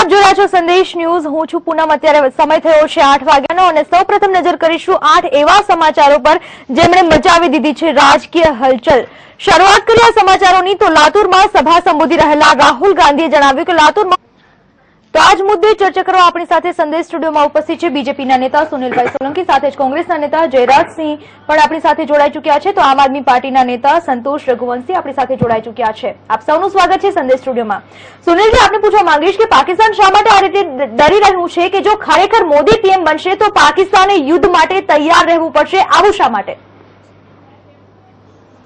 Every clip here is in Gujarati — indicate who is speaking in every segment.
Speaker 1: આપ જોઈ રહ્યા છો સંદેશ ન્યૂઝ। હું છું પૂનમ। અત્યારે સમય થયો છે 8 વાગ્યાનો અને સૌપ્રથમ નજર કરીશું 8 એવા સમાચારો પર જેમણે મચાવી દીધી છે રાજકીય હલચલ। શરૂઆત કરીએ આ સમાચારોની તો લાતુરમાં સભા સંબોધી રહેલા રાહુલ ગાંધીએ જણાવ્યું કે લાતુરમાં તો આજ મુદ્દે ચર્ચા કરવા આપણી સાથે સંદેશ સ્ટુડિયોમાં ઉપસ્થિત છે બીજેપીના નેતા સુનિલભાઈ સોલંકી, સાથે જ કોંગ્રેસના નેતા જયરાજસિંહ પણ આપણી સાથે જોડાઈ ચૂક્યા છે, તો આમ આદમી પાર્ટીના નેતા સંતોષ રઘુવંશી આપણી સાથે જોડાઈ ચૂક્યા છે। આપ સૌનું સ્વાગત છે સંદેશ સ્ટુડિયોમાં। સુનિલજી, આપને પૂછવા માંગીશ કે પાકિસ્તાન શા માટે આ રીતે ડરી રહ્યું છે કે જો ખરેખર મોદી પીએમ બનશે તો પાકિસ્તાને યુદ્ધ માટે તૈયાર રહેવું પડશે, આવું શા માટે?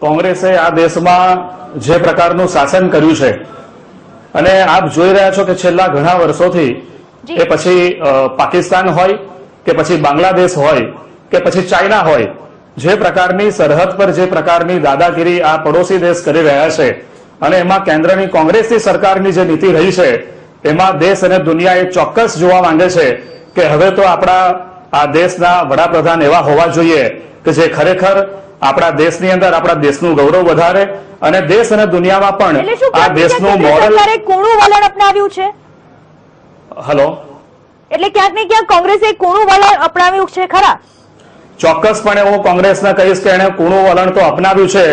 Speaker 2: કોંગ્રેસે આ દેશમાં જે પ્રકારનું શાસન કર્યું છે અને આપ જોઈ રહ્યા છો કે છેલ્લા ઘણા વર્ષોથી એ પછી પાકિસ્તાન હોય કે પછી બાંગ્લાદેશ હોય કે પછી ચાઇના હોય, જે પ્રકારની સરહદ પર જે પ્રકારની દાદાગીરી આ પડોશી દેશ કરી રહ્યા છે અને એમાં કેન્દ્રની કોંગ્રેસની સરકારની જે નીતિ રહી છે એમાં દેશ અને દુનિયા એ ચોક્કસ જોવા માંગે છે કે હવે તો આપણા આ દેશના વડાપ્રધાન એવા હોવા જોઈએ કે જે ખરેખર આપણા દેશની અંદર આપણા દેશનું ગૌરવ વધારે અને દેશ અને દુનિયામાં પણ આ દેશનું મોડલ
Speaker 1: કોણું વલણ અપનાવ્યું છે।
Speaker 2: હલો,
Speaker 1: એટલે ક્યાંક ને ક્યાંક કોંગ્રેસે કોણું વલણ અપનાવ્યું છે ખરા?
Speaker 2: ચોક્કસપણે હું કોંગ્રેસને કહીશ કે એણે કૂણું વલણ તો અપનાવ્યું છે,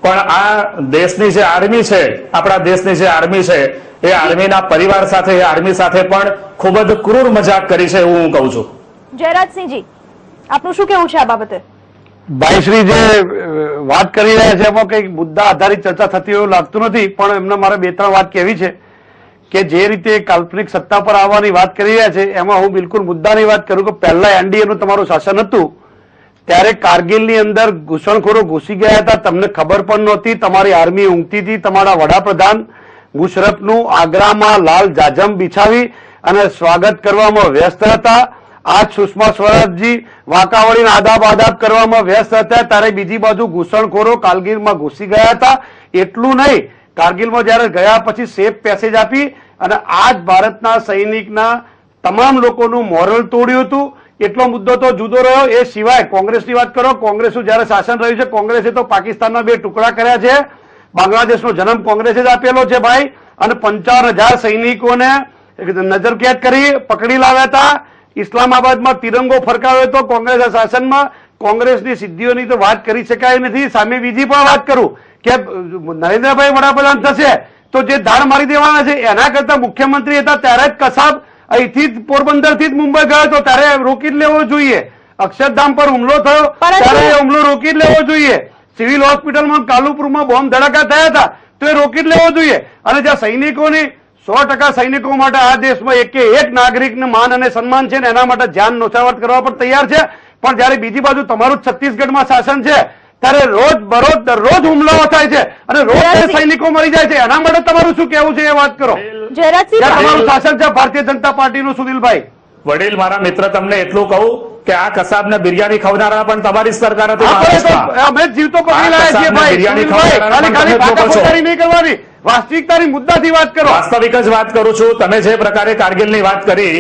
Speaker 2: પણ આ દેશની જે આર્મી છે, આપણા દેશની જે આર્મી છે એ આર્મીના પરિવાર સાથે, એ આર્મી સાથે પણ ખૂબ જ ક્રૂર મજાક કરી છે એવું હું કહું છું।
Speaker 1: જયરાજસિંહજી, આપનું શું કેવું છે આ બાબતે?
Speaker 3: ભાઈશ્રી જે વાત કરી રહ્યા છે એમાં કઈ મુદ્દા આધારિત ચર્ચા થતી એવું લાગતું નથી, પણ એમને મારે 2-3 વાત કહેવી છે કે જે રીતે કાલ્પનિક સત્તા પર આવવાની વાત કરી રહ્યા છે એમાં હું બિલકુલ મુદ્દાની વાત કરું કે પહેલા એનડીએનું તમારું શાસન હતું ત્યારે કારગિલની અંદર ઘૂસણખોરો ઘૂસી ગયા હતા, તમને ખબર પણ નહોતી, તમારી આર્મી ઊંઘતી હતી, તમારા વડાપ્રધાન મુશરફનું આગ્રામાં લાલ જાજમ બિછાવી અને સ્વાગત કરવામાં વ્યસ્ત હતા। આજ સુષ્મા સ્વરાજજી વાંકાવળીને આદાબ કરવામાં વ્યસ્ત હતા, ત્યારે બીજી બાજુ ઘૂસણખોરો કારગિલમાં ઘૂસી ગયા હતા। એટલું નહીં, કારગિલમાં જયારે ગયા પછી સેફ પેસેજ આપી અને આજ ભારતના સૈનિકના તમામ લોકોનું મોરલ તોડ્યું હતું। એટલો મુદ્દો તો જુદો રહ્યો। એ સિવાય કોંગ્રેસની વાત કરો, કોંગ્રેસનું જયારે શાસન રહ્યું છે કોંગ્રેસે તો પાકિસ્તાનના 2 ટુકડા કર્યા છે। બાંગ્લાદેશનો જન્મ કોંગ્રેસે જ આપેલો છે ભાઈ, અને 55,000 સૈનિકોને નજરકેદ કરી પકડી લાવ્યા હતા। ઇસ્લામાબાદમાં તિરંગો ફરકાવ્યો હતો કોંગ્રેસના શાસનમાં। કોંગ્રેસની સિદ્ધિઓની તો વાત કરી શકાય નથી। સામે બીજી પણ વાત કરું કે નરેન્દ્રભાઈ વડાપ્રધાન થશે તો જે ધાડ મારી દેવાના છે એના કરતા મુખ્યમંત્રી હતા ત્યારે જ કસાબ અહીંથી પોરબંદરથી જ મુંબઈ ગયો તો ત્યારે રોકી જ લેવો જોઈએ। અક્ષરધામ પર હુમલો થયો ત્યારે એ હુમલો રોકી જ લેવો જોઈએ। સિવિલ હોસ્પિટલમાં કાલુપુરમાં બોમ્બ ધડાકા થયા હતા તો એ રોકી જ લેવો જોઈએ। અને જ્યાં સૈનિકોની 100% સૈનિકો માટે આ દેશમાં એક નાગરિકને માન અને સન્માન છે ને એના માટે જાન નોછાવર કરવા પણ તૈયાર છે, પણ જયારે બીજી બાજુ તમારું છત્તીસગઢમાં શાસન છે ત્યારે રોજ બરોજ દરરોજ હુમલાઓ થાય છે અને રોજ સૈનિકો મરી જાય છે, એના માટે તમારું શું કહેવું છે એ વાત કરો। તમારું શાસન છે ભારતીય જનતા પાર્ટીનું સુનિલભાઈ।
Speaker 2: વડીલ મારા મિત્ર, તમને એટલું કહું કે આ કસાબને બિરયાની ખવડાવનારા પણ તમારી સરકાર હતી।
Speaker 3: અમે જીવતો પકડી લાયા છીએ ભાઈ, ખાલી નહીં કરવાની, વાસ્તવિકતાની મુદ્દાથી વાત કરો।
Speaker 2: વાસ્તવિક જ વાત કરું છું। તમે જે પ્રકારે કારગિલની વાત કરી,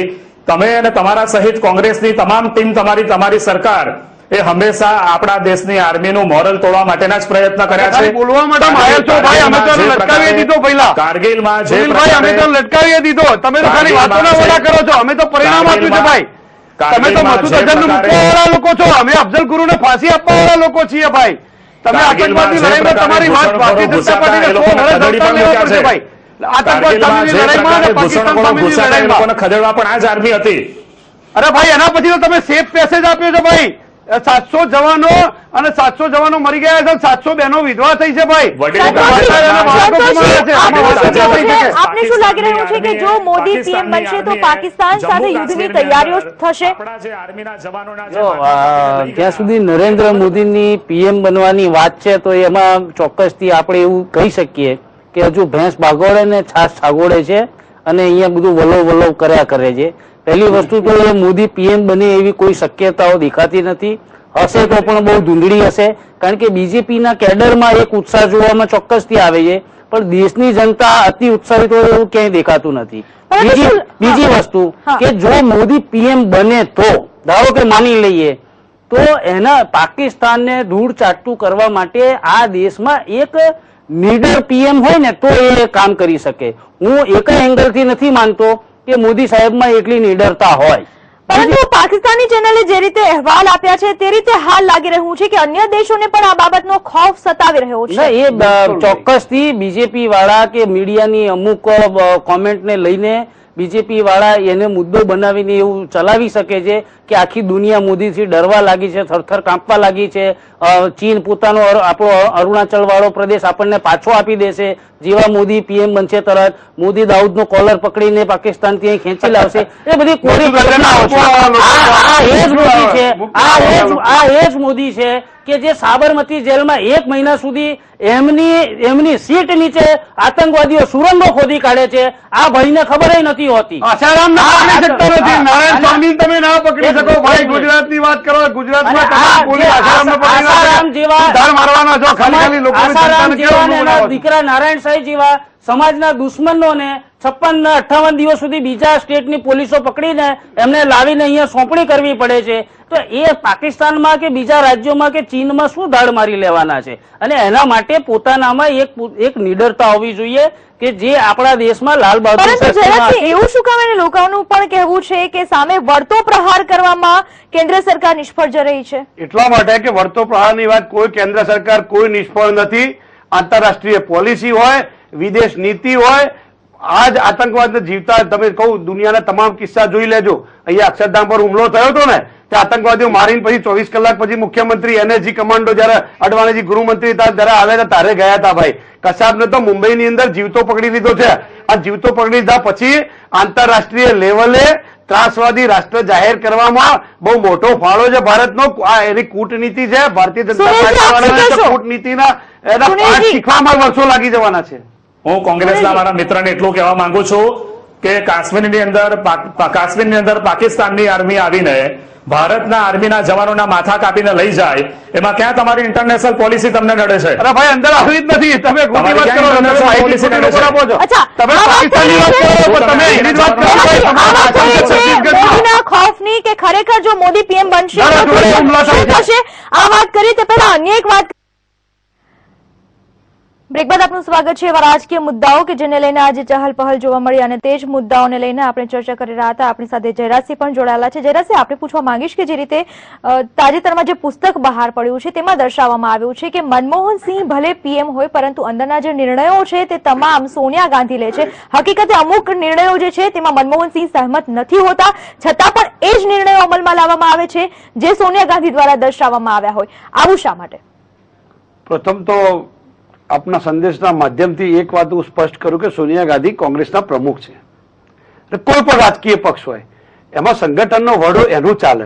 Speaker 2: તમે અને તમારા સહિત કોંગ્રેસની તમામ ટીમ, તમારી સરકાર એ હંમેશા આપણા દેશની આર્મીનું મોરલ તોડવા માટેના જ પ્રયત્ન કર્યા છે।
Speaker 3: બોલવા માટે માર્યો છો ભાઈ, અમે તો લટકાવી દીધો પહેલા
Speaker 2: કારગિલમાં જે
Speaker 3: અમે તો લટકાવી દીધો, તમે તો ખાલી વાતોના વડા કરો છો, અમે તો પરિણામ આપ્યું છે ભાઈ। તમે તો મસૂદ અઝહરને મૂકવા વાળા લોકો છો, અમે અફઝલ ગુરુને ફાંસી આપવા વાળા લોકો છીએ ભાઈ। તમે આતંકવાદી લડાઈમાં તમારી વાત ભારતીય જનતા પાર્ટીને 100 વર્ષ અવતાર લેવા પડશે ભાઈ। આતંકવાદ સામેની લડાઈમાં અને પાકિસ્તાન સામેની લડાઈમાં
Speaker 2: ખદેડવા પણ આ જ આર્મી હતી।
Speaker 3: અરે ભાઈ, એના પછી તો તમે સેફ પેસેજ આપ્યો છે ભાઈ। 700 જવાનો અને 700 જવાનો મરી ગયા છે, 700 બહેનો વિધવા થઈ છે ભાઈ।
Speaker 1: આપને શું લાગી રહ્યું છે કે જો મોદી પીએમ બનશે તો પાકિસ્તાન સાથે યુદ્ધની તૈયારીઓ થશે?
Speaker 4: જ્યાં સુધી નરેન્દ્ર મોદીની પીએમ બનવાની વાત છે તો એમાં ચોક્કસથી આપણે એવું કહી શકીએ કે હજુ ભેંસ ભાગોળે ને છાસ છાગોળે છે અને અહીંયા બધું વલોવ કર્યા કરે છે। પહેલી વસ્તુ તો એ મોદી પીએમ બને એવી કોઈ શક્યતાઓ દેખાતી નથી। હશે તો પણ બહુ ધૂંધળી હશે, કારણ કે બીજેપીના કેડરમાં એક ઉત્સાહ જોવામાં ચોક્કસથી આવે છે, પણ દેશની જનતા અતિ ઉત્સાહિત હોય એવું ક્યાંય દેખાતું નથી। બીજી વસ્તુ કે જો મોદી પીએમ બને તો ધારો કે માની લઈએ તો એના પાકિસ્તાનને ધૂળ ચાટતું કરવા માટે આ દેશમાં એક નીડર પીએમ હોય ને તો એ કામ કરી શકે। હું એક એંગલથી નથી માનતો કે મોદી સાહેબમાં એટલી નિડરતા હોય.
Speaker 1: પરંતુ પાકિસ્તાની ચેનલે જે રીતે અહેવાલ આપ્યા છે તે રીતે હાલ લાગી રહ્યું છે કે અન્ય દેશોને પણ આ બાબતનો ખૌફ સતાવી રહ્યો છે.
Speaker 4: એ ચોક્કસથી બીજેપી વાળા કે મીડિયાની અમુક કોમેન્ટને લઈને બીજેપી વાળા એને મુદ્દો બનાવીને એવું ચલાવી શકે છે કે આખી દુનિયા મોદીથી ડરવા લાગી છે, થરથર કાંપવા લાગી છે. ચીન પોતાનો આપણો અરુણાચલ વાળો પ્રદેશ આપણને પાછો આપી દેશે જેવા મોદી પીએમ બનશે તરત. મોદી દાઉદનો કોલર પકડીને પાકિસ્તાન ત્યાં ખેંચી લાવશે. એ બધી કોરી કલ્પનાઓ છે. આ એ જ મોદી છે, આ એ જ મોદી છે કે જે સાબરમતી જેલમાં 1 મહિના સુધી એમની સીટ નીચે આતંકવાદીઓ સુરંગો ખોદી કાઢે છે. આ ભાઈને ખબર નથી હોતી.
Speaker 3: આસારામ પકડી શકતો નથી. નારાયણ સ્વામી તમે ના પકડી શકો ભાઈ. ગુજરાતની વાત કરો, ગુજરાતમાં તમામ પોલીસ આસારામને પકડી
Speaker 4: આસારામ જેવા
Speaker 3: ધાર મારવાના છો. ખાલી લોકોની
Speaker 4: આસારામ
Speaker 3: જનતાને
Speaker 4: જેવા
Speaker 3: કેવું
Speaker 4: ને એના
Speaker 3: બોલાવો છો?
Speaker 4: દીકરા નારાયણ સાંઈ જેવા સમાજના દુશ્મનોને 56-58 દિવસ સુધી બીજા સ્ટેટની પોલીસો પકડીને એમને લાવીને અહીંયા સોંપણી કરવી પડે છે. તો એ પાકિસ્તાનમાં કે બીજા રાજ્યોમાં કે ચીનમાં શું ધાડ મારી લેવાના છે? અને એના માટે પોતાનામાં એક નિડરતા હોવી જોઈએ કે જે આપણા દેશમાં લાલ બહાદુર
Speaker 1: પરંતુ
Speaker 4: શાસ્ત્રીમાં
Speaker 1: જરાથી
Speaker 4: હતી.
Speaker 1: એવું શું કામ એને લોકોનું પણ કહેવું છે કે સામે વળતો પ્રહાર કરવામાં કેન્દ્ર સરકાર નિષ્ફળ જઈ રહી છે.
Speaker 3: એટલા માટે કે વળતો પ્રહારની વાત કોઈ કેન્દ્ર સરકાર કોઈ નિષ્ફળ નથી. આંતરરાષ્ટ્રીય પોલિસી હોય, વિદેશ નીતિ હોય, આજ આતંકવાદને જીવતા તમે કહું દુનિયાના તમામ કિસ્સા જોઈ લેજો. અહીંયા અક્ષરધામ પર હુમલો થયો હતો ને તે આતંકવાદીઓ મારીને પછી 24 કલાક પછી મુખ્યમંત્રી એનએસજી કમાન્ડો જયારે અડવાણીજી ગૃહમંત્રી જયારે આવ્યા હતા ત્યારે ગયા હતા ભાઈ. કસાબને તો મુંબઈની અંદર જીવતો પકડી લીધો છે. આ જીવતો પકડી લીધા પછી આંતરરાષ્ટ્રીય લેવલે ત્રાસવાદી રાષ્ટ્ર જાહેર કરવામાં બહુ મોટો ફાળો છે ભારતનો. આ એની કૂટનીતિ છે. ભારતીય જનતા પાર્ટી વાળાને કૂટનીતિના એના પાઠ શીખવામાં વર્ષો લાગી જવાના છે.
Speaker 2: હું કોંગ્રેસના મારા મિત્રને એટલું કહેવા માંગુ છું કે કાશ્મીરની અંદર પાકિસ્તાનની આર્મી આવીને ભારતના આર્મીના જવાનોના માથા કાપીને લઈ જાય એમાં ક્યાં તમારી ઇન્ટરનેશનલ પોલિસી તમને નડે છે?
Speaker 3: અરે ભાઈ અંદર આવી જ નથી. તમે ખોટી વાત કરો, તમે માહિતી ખોટી લોકો આપો છો.
Speaker 1: અચ્છા,
Speaker 3: તમે
Speaker 1: આ વાત
Speaker 3: પાકિસ્તાનની વાત
Speaker 1: થઈ
Speaker 3: કરો
Speaker 1: છે.
Speaker 3: પણ તમે એની જ વાત કરો ભાઈ.
Speaker 1: આ વાત થઈ છે
Speaker 3: છત્તીસગઢમાં
Speaker 1: મોદીના ખૌફની કે ખરેખર જો મોદી પીએમ બનશે તો
Speaker 3: ના, જોડે હુમલા થાય
Speaker 1: શું થશે? આ વાત કરી તે પહેલા અન્ય એક વાત. બ્રેક બાદ આપનું સ્વાગત છે. એવા રાજકીય મુદ્દાઓ કે જેને લઈને આજે ચહલ પહલ જોવા મળી અને તે જ મુદ્દાઓને લઈને આપણે ચર્ચા કરી રહ્યા હતા. આપણી સાથે જયરાજસિંહ પણ જોડાયેલા છે. જયરાજસિંહ, આપણે પૂછવા માંગીશ કે જે રીતે તાજેતરમાં જે પુસ્તક બહાર પડ્યું છે તેમાં દર્શાવવામાં આવ્યું છે કે મનમોહન સિંહ ભલે પીએમ હોય પરંતુ અંદરના જે નિર્ણયો છે તે તમામ સોનિયા ગાંધી લે છે. હકીકતે અમુક નિર્ણયો જે છે તેમાં મનમોહન સિંહ સહમત નથી હોતા, છતાં પણ એ જ નિર્ણયો અમલમાં લાવવામાં આવે છે જે સોનિયા ગાંધી દ્વારા દર્શાવવામાં આવ્યા હોય. આવું શા માટે?
Speaker 3: પ્રથમ તો આપના સંદેશના માધ્યમથી એક વાત હું સ્પષ્ટ કરું કે સોનિયા ગાંધી કોંગ્રેસના પ્રમુખ છે. કોઈ પણ રાજકીય પક્ષ હોય એમાં સંગઠનનો વડો એનું ચાલે.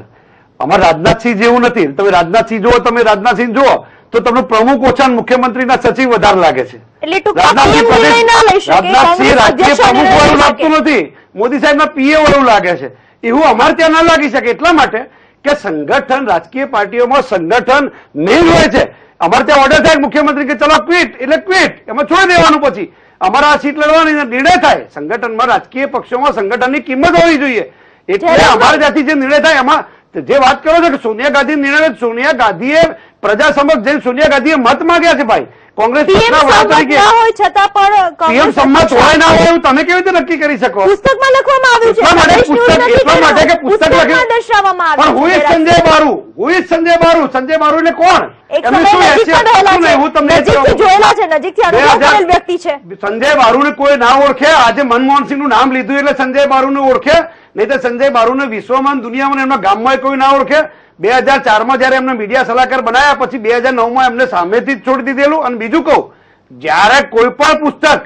Speaker 3: અમારે રાજનાથસિંહ જેવું નથી. તમે રાજનાથસિંહ જુઓ, તમે રાજનાથસિંહ જુઓ તો તમને પ્રમુખ ઓછા મુખ્યમંત્રીના સચિવ વધારે લાગે છે.
Speaker 1: એટલે ટૂંકમાં PM નિર્ણય ના લઈ શકે,
Speaker 3: રાજનાથસિંહ
Speaker 1: કોંગ્રેસ
Speaker 3: રાજકીય
Speaker 1: અધ્યક્ષ
Speaker 3: પ્રમુખ
Speaker 1: નિર્ણય
Speaker 3: વાળું
Speaker 1: લઈ
Speaker 3: લાગતું
Speaker 1: શકે.
Speaker 3: નથી. મોદી સાહેબના પીએ વાળું લાગે છે. એવું અમારે ત્યાં ના લાગી શકે. એટલા માટે કે સંગઠન, રાજકીય પાર્ટીઓમાં સંગઠન મેઇન હોય છે. અમારે ત્યાં ઓર્ડર થાય મુખ્યમંત્રી કે ચલો ક્વિટ એટલે ક્વિટ, એમાં છોડી દેવાનું. પછી અમારા આ સીટ લડવાની નિર્ણય થાય. સંગઠનમાં, રાજકીય પક્ષોમાં સંગઠનની કિંમત હોવી જોઈએ. એટલે અમારે ત્યાંથી જે નિર્ણય થાય એમાં જે વાત કરો છો કે સોનિયા ગાંધી નિર્ણય, સોનિયા ગાંધીએ પ્રજા સમક્ષ જઈને સોનિયા ગાંધીએ મત માંગ્યા છે ભાઈ. કોંગ્રેસ પક્ષના વડા તરીકે પીએમ સંમત હોય ના હોય એવું તમે કેવી રીતે નક્કી કરી શકો?
Speaker 1: પુસ્તકમાં લખવામાં આવ્યું છે.
Speaker 3: એટલા માટે કે પુસ્તક
Speaker 1: પુસ્તકમાં દર્શાવવામાં
Speaker 3: પણ
Speaker 1: આવ્યું
Speaker 3: હું
Speaker 1: છે.
Speaker 3: સંજય બારુ, સંજય બારુ એટલે કોણ?
Speaker 1: એક
Speaker 3: એમનું
Speaker 1: સમય
Speaker 3: શું
Speaker 1: નજીકમાં
Speaker 3: હેસિયત?
Speaker 1: રહેલા
Speaker 3: શું નહીં, હું
Speaker 1: છે.
Speaker 3: તમને એ
Speaker 1: નજીકથી
Speaker 3: કહું.
Speaker 1: જોયેલા છે, નજીકથી અનુભવ કરેલ વ્યક્તિ છે.
Speaker 3: સંજય બારુને કોઈ ના ઓળખે. આજે મનમોહનસિંહ નું નામ લીધું એટલે સંજય બારુને ઓળખે, નહીં તો સંજય બારુને વિશ્વમાં, દુનિયામાં, એમના ગામમાં કોઈ ના ઓળખે. 2004માં જયારે એમને મીડિયા સલાહકાર બનાવ્યા પછી 2009માં એમને સામેથી જ છોડી દીધેલું. અને બીજું કહું, જયારે કોઈ પણ પુસ્તક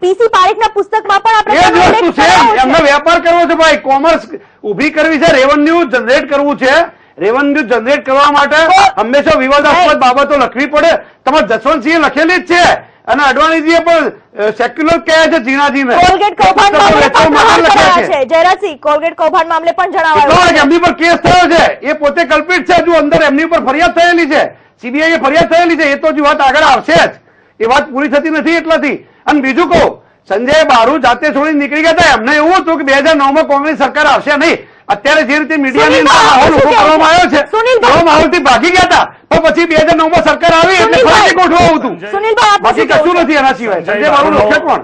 Speaker 1: પીસી પારેખના પુસ્તકમાં પણ
Speaker 3: એ જ
Speaker 1: આપણે
Speaker 3: વસ્તુ છે. એમને વેપાર કરવો છે ભાઈ. કોમર્સ ઉભી કરવી છે, રેવન્યુ જનરેટ કરવું છે. રેવન્યુ જનરેટ કરવા માટે હંમેશા વિવાદાસ્પદ બાબતો લખવી પડે. તમારે જસવંતસિંહે લખેલી જ છે અને અડવાણીજીએ પણ સેક્યુલર કહે છે જીનાજીને.
Speaker 1: કોલગેટ કૌભાંડ મામલે પણ પ્રહાર કર્યા છે. જયરાજસિંહ, કોલગેટ કૌભાંડ મામલે પણ જણાવાયું છે.
Speaker 3: એમની પર કેસ થયો છે. એ પોતે કલ્પિત છે. હજુ અંદર એમની ઉપર ફરિયાદ થયેલી છે. સીબીઆઈ એ ફરિયાદ થયેલી છે. એ તો હજુ વાત આગળ આવશે જ. એ વાત પૂરી થતી નથી એટલાથી. અને બીજું કહું, સંજય બારુ જાતે છોડી નીકળી ગયા હતા. એમને એવું હતું કે 2009માં કોંગ્રેસ સરકાર આવશે નહીં. અત્યારે જે રીતે મીડિયાની અંદર માહોલ ઉભો કરવામાં આવ્યો છે એવો માહોલથી ભાગી ગયા હતા. પણ પછી 2009માં સરકાર આવી એટલે ફરીથી ગોઠવાવું હતું. બાકી કશું નથી એના સિવાય. સંજય બારુ લખે કોણ?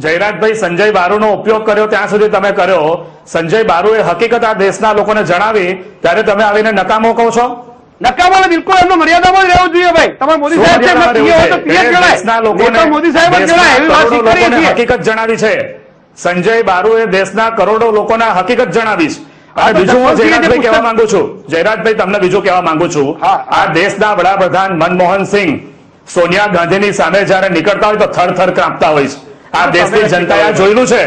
Speaker 2: જયરાજભાઈ સંજય બારુનો ઉપયોગ કર્યો ત્યાં સુધી તમે કર્યો. સંજય બારુએ હકીકત આ દેશના લોકોને જણાવી ત્યારે તમે આવીને નકામો કહો છો.
Speaker 3: નકામો બિલકુલ એમનો મર્યાદામાં જ રહેવું જોઈએ ભાઈ. તમારે મોદી સાહેબ છે, એમના પીએ હોય તો પીએ જ ગણાય.
Speaker 2: દેશના લોકોને
Speaker 3: એ તો મોદી સાહેબ જ ગણાય એવી વાત
Speaker 2: કરોડો
Speaker 3: સ્વીકારીએ
Speaker 2: લોકોને
Speaker 3: છીએ.
Speaker 2: હકીકત જણાવી છે. સંજય બારુએ દેશના કરોડો લોકોને હકીકત જણાવી છે. અને બીજું હું જયરાજભાઈ કહેવા માંગુ છું, જયરાજભાઈ તમને બીજું કહેવા માંગુ છું, આ દેશના વડાપ્રધાન મનમોહન સિંહ સોનિયા ગાંધીની સામે જયારે નીકળતા હોય તો થરથર કાંપતા હોય છે. આ દેશની જનતાએ આ જોયેલું છે.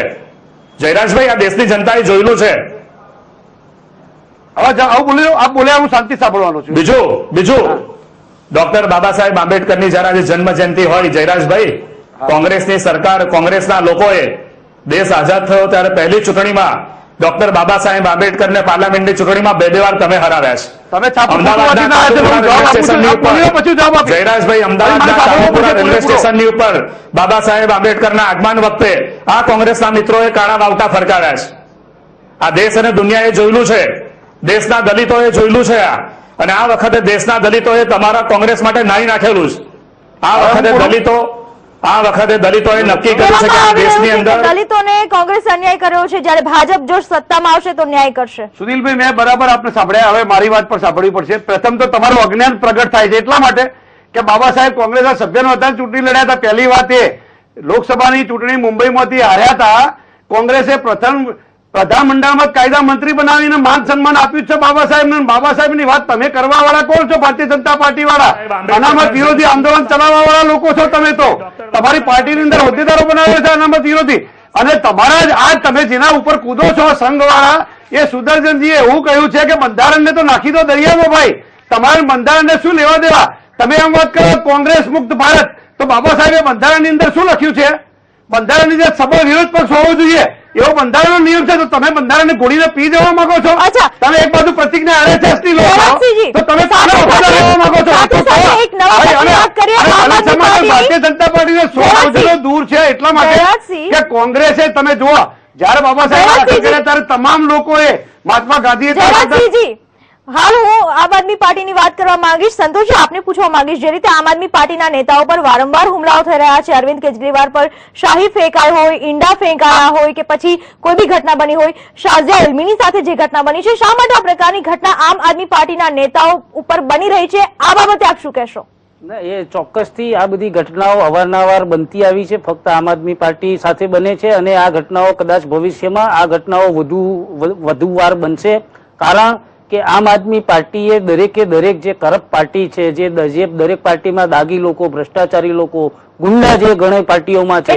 Speaker 2: જયરાજભાઈ, આ દેશની જનતાએ જોયેલું છે.
Speaker 3: હવે આવું બોલ્યો, આપ બોલ્યા હું શાંતિ સાંભળવાનો છું.
Speaker 2: બીજું ડોક્ટર બાબા સાહેબ આંબેડકરની જયારે આજે જન્મ જયંતિ હોય, જયરાજભાઈ, કોંગ્રેસની સરકાર, કોંગ્રેસના લોકોએ દેશ આઝાદ થયો ત્યારે પહેલી ચૂંટણીમાં ડોક્ટર બાબા સાહેબ આંબેડકરને પાર્લામેન્ટની ચૂંટણીમાં બે વાર તમે હરાવ્યા છે.
Speaker 3: તમે
Speaker 2: અમદાવાદના તાલુપુરા રેલવે સ્ટેશનની ઉપર, જયરાજભાઈ, અમદાવાદના તાલુપુરા રેલવે સ્ટેશનની ઉપર બાબા સાહેબ આંબેડકરના આગમન વખતે આ કોંગ્રેસના મિત્રોએ કાળા વાવટા ફરકાવ્યા છે. આ દેશ અને દુનિયાએ જોયેલું છે, દેશના દલિતોએ જોયેલું છે. અને આ વખતે દેશના દલિતોએ તમારા કોંગ્રેસ માટે નાઈ નાખેલું છે. આ વખતે દલિતોએ નક્કી કર્યું છે કે આ દેશની અંદર
Speaker 1: દલિતોને કોંગ્રેસ અન્યાય કર્યો છે, જ્યારે ભાજપ જો સત્તામાં આવશે તો ન્યાય કરશે.
Speaker 3: સુનિલભાઈ, મેં બરાબર આપને સાંભળ્યા, હવે મારી વાત પણ સાંભળવી પડશે. પ્રથમ તો તમારું અજ્ઞાન પ્રગટ થાય છે એટલા માટે કે બાબા સાહેબ કોંગ્રેસના સભ્યનો હતા, ચૂંટણી લડ્યા હતા. પહેલી વાત એ, લોકસભાની ચૂંટણી મુંબઈમાંથી હાર્યા હતા. કોંગ્રેસે પ્રથમ પ્રધાનમંડળમાં કાયદા મંત્રી બનાવીને માન સન્માન આપ્યું છે બાબા સાહેબને. બાબા સાહેબની વાત તમે કરવા વાળા કોણ છો? ભારતીય જનતા પાર્ટી વાળા, અનામત વિરોધી આંદોલન ચલાવવા વાળા લોકો છો તમે. તો તમારી પાર્ટીની અંદર હોદ્દેદારો બનાવ્યો છે અનામત વિરોધી. અને તમારા જ આ તમે જેના ઉપર કૂદો છો સંઘ વાળા, એ સુદર્શનજીએ એવું કહ્યું છે કે બંધારણને તો નાખી દો દરિયામાં ભાઈ. તમારે બંધારણને શું લેવા દેવા? તમે એમ વાત કરો કોંગ્રેસ મુક્ત ભારત, તો બાબા સાહેબે બંધારણની અંદર શું લખ્યું છે? બંધારણની અંદર સબળ વિરોધ પક્ષ હોવો જોઈએ એવો બંધારણનો નિયમ છે. તો તમે બંધારણને ગોળીને પી જવા માંગો છો? તમે એક બાજુ પ્રતિજ્ઞા RSS ની લો છો, તો તમે કોના હોદ્દેદાર રહેવા માંગો છો? ભારતીય જનતા પાર્ટીને 100 વર્ષનો દૂર છે એટલા માટે કે કોંગ્રેસે, તમે જુઓ, જયારે બાબા સાહેબ દાખલ કર્યા ત્યારે તમામ લોકોએ મહાત્મા ગાંધીએ
Speaker 1: હાલ હું આમ આદમી પાર્ટીની વાત કરવા માંગીશ. સંતોષજી, આપને પૂછવા માંગીશ, જે રીતે આમ આદમી પાર્ટીના નેતાઓ પર વારંવાર હુમલાઓ થઈ રહ્યા છે, અરવિંદ કેજરીવાલ પર શાહી ફેંકાય હોય, ઈંડા ફેંકાયા હોય કે પછી કોઈ બી ઘટના બની હોય, શાઝિયા ઇલ્મીની સાથે જે ઘટના બની છે, શા માટે આ પ્રકારની ઘટના આમ આદમી પાર્ટીના નેતાઓ ઉપર બની રહી છે? આ બાબતે આપ શું કહેશો?
Speaker 4: એ ચોક્કસથી આ બધી ઘટનાઓ અવારનવાર બનતી આવી છે, ફક્ત આમ આદમી પાર્ટી સાથે બને છે. અને આ ઘટનાઓ કદાચ ભવિષ્યમાં આ ઘટનાઓ વધુ વાર બનશે. કારણ કે આમ આદમી પાર્ટીએ દરેકે દરેક જે કરપ્ટ પાર્ટી છે, જે દરેક પાર્ટીમાં દાગી લોકો, ભ્રષ્ટાચારી લોકો, ગુંડા જે ઘણી પાર્ટીઓમાં છે,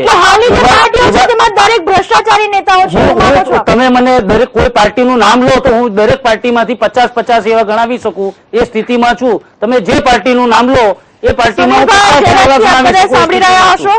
Speaker 1: દરેક ભ્રષ્ટાચારી નેતાઓ છે.
Speaker 4: તમે મને દરેક કોઈ પાર્ટીનું નામ લો તો હું દરેક પાર્ટીમાંથી 50 એવા ગણાવી શકું, એ સ્થિતિમાં છું. તમે જે પાર્ટીનું નામ લો એ પાર્ટીમાં
Speaker 1: સાંભળી રહ્યા હશો.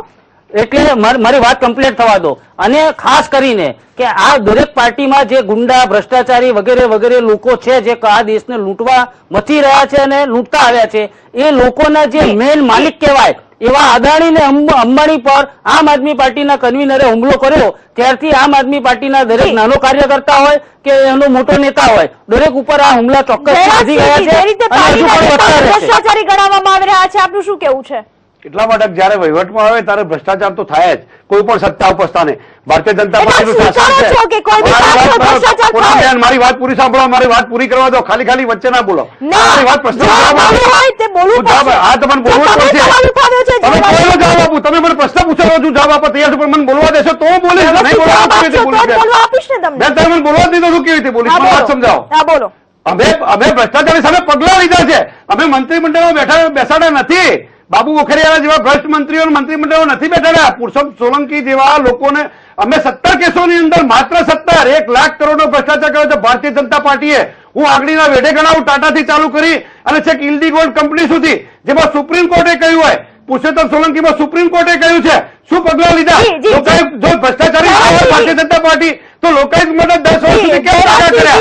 Speaker 4: એટલે મારી વાત કમ્પ્લીટ થવા દો. અને ખાસ કરીને કે આ દરેક પાર્ટીમાં જે ગુંડા, ભ્રષ્ટાચારી વગેરે વગેરે લોકો છે, જે આ દેશને લૂંટવા મથી રહ્યા છે અને લૂંટતા આવ્યા છે, એ લોકોના જે મેઇન માલિક કહેવાય એવા અદાણી ને અંબાણી પર આમ આદમી પાર્ટીના કન્વીનરે હુમલો કર્યો. ત્યારથી આમ આદમી પાર્ટીના દરેક નાનો કાર્યકર્તા હોય કે એનો મોટો નેતા હોય, દરેક ઉપર આ હુમલા ચોક્કસ વધી ગયા છે અને હજુ પણ વધતા રહેશે.
Speaker 1: ભ્રષ્ટાચારી ગણાવવામાં આવી રહ્યા છે, આપનું શું કેવું છે?
Speaker 3: એટલા માટે જયારે વહીવટમાં આવે ત્યારે ભ્રષ્ટાચાર તો થાય જ, કોઈ પણ સત્તા ઉપર સ્થાને. ભારતીય જનતા પાર્ટીનું શાસન છે. મારી વાત પૂરી સાંભળો, મારી વાત પૂરી કરવા દો, ખાલી વચ્ચે ના બોલો. મારી વાત પ્રશ્ન હા, તમને બોલવું જ પડશે. તમે કોઈનો જવાબ આપું, તમે મને પ્રશ્ન પૂછો છું, જવાબ આપવા તૈયાર છું, પણ મને બોલવા દેશો તો હું બોલીશ. નહીં બોલવા કેવી રીતે બોલીશ? બેન, તમે મને બોલવા દીધો શું કેવી રીતે બોલીશ? મને વાત સમજાવો.
Speaker 1: બોલો.
Speaker 3: અમે ભ્રષ્ટાચારી સામે પગલા લીધા છે. અમે મંત્રીમંડળમાં બેસાડ્યા નથી. બાબુ બોખરિયાના જેવા ભ્રષ્ટ મંત્રીઓ મંત્રીમંડળો નથી બેઠાડ્યા. પુરુષોત્તમ સોલંકી જેવા લોકોને અમે 17 કેસોની અંદર માત્ર 1 લાખ કરોડનો ભ્રષ્ટાચાર કર્યો છે ભારતીય જનતા પાર્ટીએ. હું આગળના વેઢે ગણાવું, ટાટાથી ચાલુ કરી અને છેક ઇલ્ડીગોલ્ડ કંપની સુધી, જેમાં સુપ્રીમ કોર્ટે કહ્યું હોય, પુરુષોત્તમ સોલંકીમાં સુપ્રીમ કોર્ટે કહ્યું છે. શું પગલા લીધા? જો ભ્રષ્ટાચારી ભારતીય જનતા પાર્ટી તો લોકાયુક્ત માટે 10 વર્ષ સુધી કેમ ટાકા કર્યા?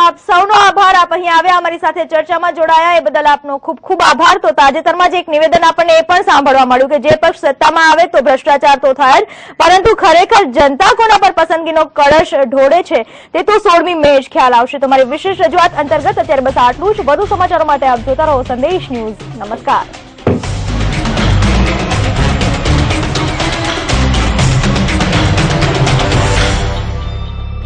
Speaker 1: આપ સૌનો આભાર. આપ અહીં આવ્યા, અમારી સાથે ચર્ચામાં જોડાયા, એ બદલ આપનો ખૂબ ખૂબ આભાર. તો તાજેતરમાં જ એક નિવેદન આપણને એ પણ સાંભળવા મળ્યું કે જે પક્ષ સત્તામાં આવે તો ભ્રષ્ટાચાર તો થાય જ, પરંતુ ખરેખર જનતા કોના પર પસંદગીનો કળશ ઢોળે છે તે તો 16મી મે જ ખ્યાલ આવશે. તમારી વિશેષ રજૂઆત અંતર્ગત અત્યારે બસ આટલું જ. વધુ સમાચારો માટે આપ જોતા રહો સંદેશ ન્યૂઝ. નમસ્કાર.